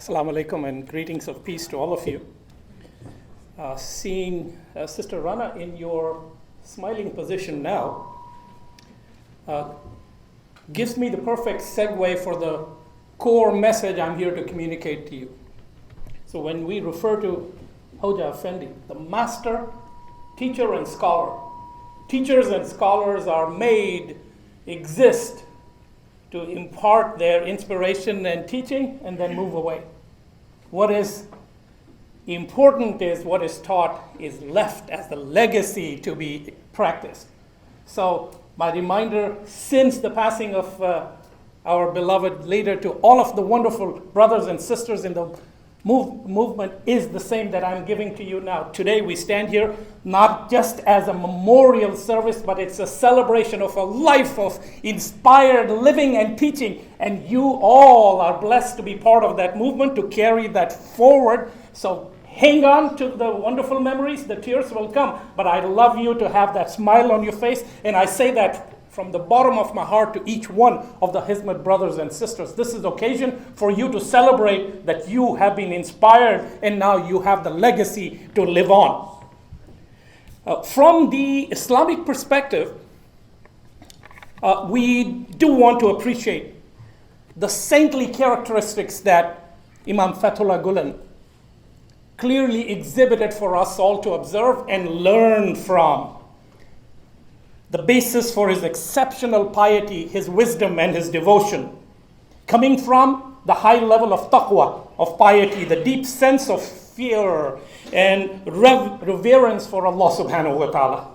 Assalamu alaikum and greetings of peace to all of you. Seeing Sister Rana in your smiling position now gives me the perfect segue for the core message I'm here to communicate to you. So when we refer to Hocaefendi, the master, teacher, and scholar, teachers and scholars are made, exist, to impart their inspiration and teaching and then move away. What is important is what is taught is left as the legacy to be practiced. So my reminder, since the passing of our beloved leader, to all of the wonderful brothers and sisters in the movement is the same that I'm giving to you now. Today we stand here not just as a memorial service, but it's a celebration of a life of inspired living and teaching. And you all are blessed to be part of that movement, to carry that forward. So hang on to the wonderful memories. The tears will come, but I'd love you to have that smile on your face. And I say that from the bottom of my heart to each one of the Hizmet brothers and sisters. This is the occasion for you to celebrate that you have been inspired and now you have the legacy to live on. From the Islamic perspective, we do want to appreciate the saintly characteristics that Imam Fethullah Gulen clearly exhibited for us all to observe and learn from. The basis for his exceptional piety, his wisdom, and his devotion, coming from the high level of taqwa, of piety, the deep sense of fear and reverence for Allah subhanahu wa ta'ala.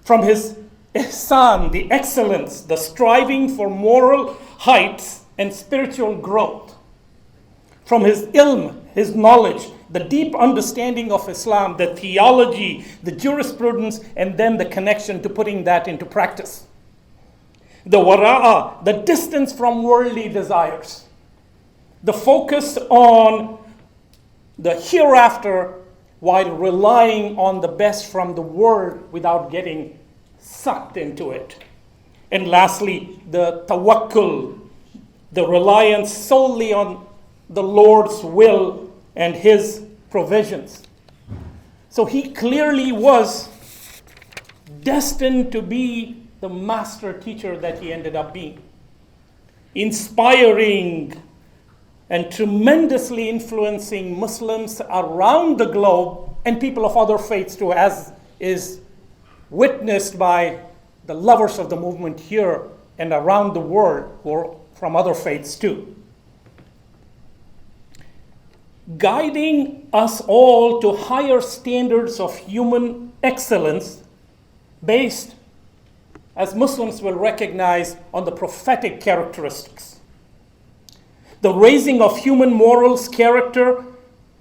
From his ihsan, the excellence, the striving for moral heights and spiritual growth. From his ilm, his knowledge, the deep understanding of Islam, the theology, the jurisprudence, and then the connection to putting that into practice. The wara'a, the distance from worldly desires. The focus on the hereafter while relying on the best from the world without getting sucked into it. And lastly, the tawakkul, the reliance solely on the Lord's will and his provisions. So he clearly was destined to be the master teacher that he ended up being. Inspiring and tremendously influencing Muslims around the globe and people of other faiths too, as is witnessed by the lovers of the movement here and around the world who are from other faiths too. Guiding us all to higher standards of human excellence based, as Muslims will recognize, on the prophetic characteristics. The raising of human morals, character,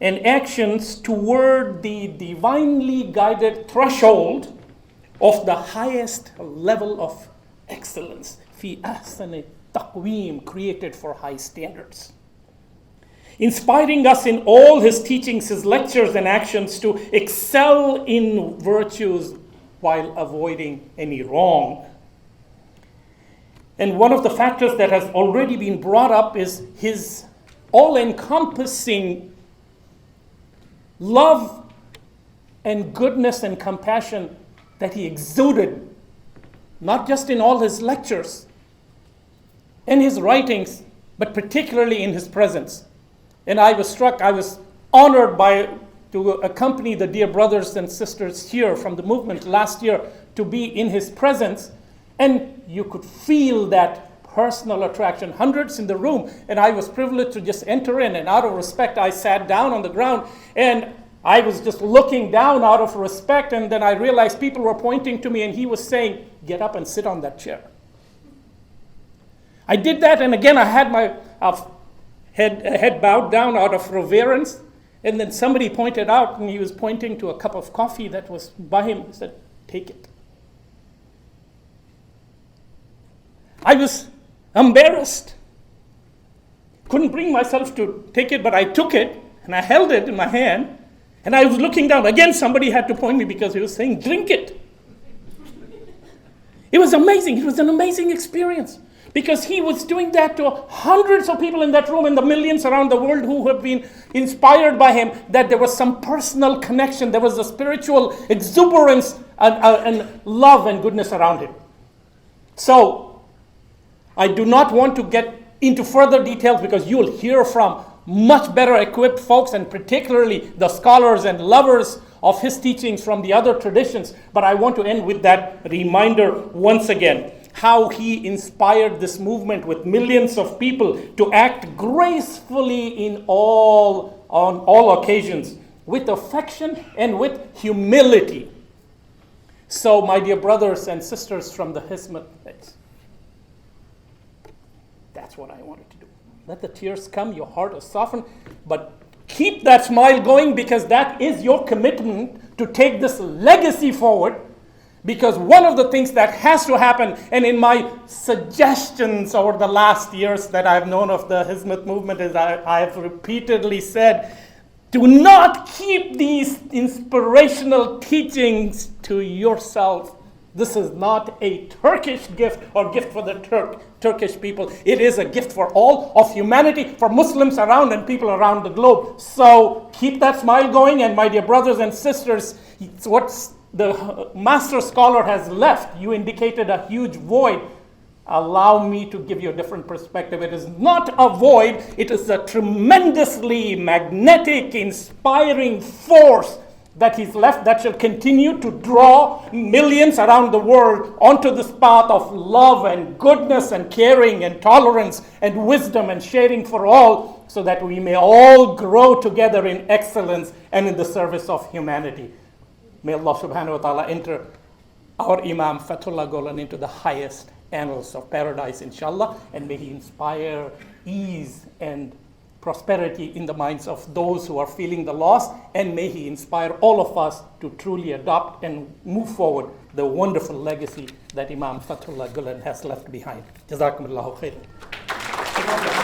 and actions toward the divinely guided threshold of the highest level of excellence, fi ahsani taqweem, created for high standards. Inspiring us in all his teachings, his lectures, and actions to excel in virtues while avoiding any wrong. And one of the factors that has already been brought up is his all-encompassing love and goodness and compassion that he exuded, not just in all his lectures and his writings, but particularly in his presence. And I was struck, I was honored to accompany the dear brothers and sisters here from the movement last year to be in his presence. And you could feel that personal attraction, hundreds in the room. And I was privileged to just enter in, and out of respect, I sat down on the ground and I was just looking down out of respect. And then I realized people were pointing to me and he was saying, "Get up and sit on that chair." I did that, and again, I had my head bowed down out of reverence, and then somebody pointed out, and he was pointing to a cup of coffee that was by him. He said, "Take it." I was embarrassed. Couldn't bring myself to take it, but I took it, and I held it in my hand, and I was looking down. Again, somebody had to point me because he was saying, "Drink it." It was amazing. It was an amazing experience Because he was doing that to hundreds of people in that room and the millions around the world who have been inspired by him, that there was some personal connection, there was a spiritual exuberance and love and goodness around him. So, I do not want to get into further details because you'll hear from much better equipped folks, and particularly the scholars and lovers of his teachings from the other traditions. But I want to end with that reminder once again, how he inspired this movement with millions of people to act gracefully on all occasions, with affection and with humility. So, my dear brothers and sisters from the Hizmet, that's what I wanted to do. Let the tears come, your heart is softened, but keep that smile going, because that is your commitment to take this legacy forward. Because one of the things that has to happen, and in my suggestions over the last years that I've known of the Hizmet movement, is I have repeatedly said, do not keep these inspirational teachings to yourself. This is not a Turkish gift or gift for the Turkish people. It is a gift for all of humanity, for Muslims around and people around the globe. So keep that smile going, and my dear brothers and sisters, what's the master scholar has left, you indicated a huge void. Allow me to give you a different perspective. It is not a void, it is a tremendously magnetic, inspiring force that he's left, that shall continue to draw millions around the world onto this path of love and goodness and caring and tolerance and wisdom and sharing for all, so that we may all grow together in excellence and in the service of humanity. May Allah subhanahu wa ta'ala enter our Imam Fethullah Gulen into the highest annals of paradise, inshallah, and may he inspire ease and prosperity in the minds of those who are feeling the loss, and may he inspire all of us to truly adopt and move forward the wonderful legacy that Imam Fethullah Gulen has left behind. Jazakumullahu khairan.